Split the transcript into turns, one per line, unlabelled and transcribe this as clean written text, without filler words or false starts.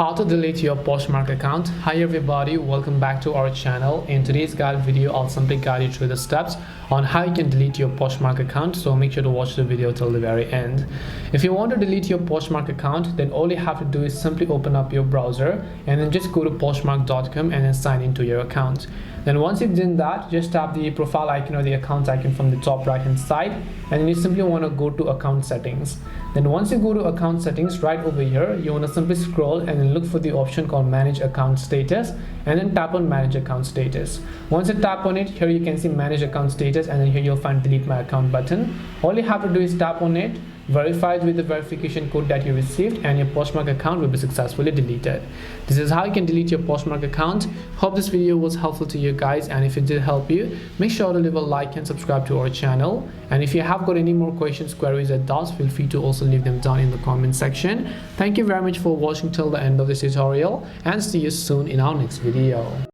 How to delete your Poshmark account. Hi everybody, welcome back to our channel. In today's guide video, I'll simply guide you through the steps on how you can delete your Poshmark account, so make sure to watch the video till the very end. If you want to delete your Poshmark account, then all you have to do is simply open up your browser and then just go to poshmark.com and then sign into your account. Then once you've done that, just tap the profile icon or the account icon from the top right hand side, and then you simply want to go to account settings. Then once you go to account settings, right over here you want to simply scroll and then look for the option called manage account status, and then tap on manage account status. Once you tap on it, here you can see manage account status, and then here you'll find delete my account button. All you have to do is tap on it, verify it with the verification code that you received, and your Poshmark account will be successfully deleted. This is how you can delete your Poshmark account. Hope this video was helpful to you guys, and if it did help you, make sure to leave a like and subscribe to our channel. And if you have got any more questions, queries or doubts, feel free to also leave them down in the comment section. Thank you very much for watching till the end of this tutorial, and see you soon in our next video.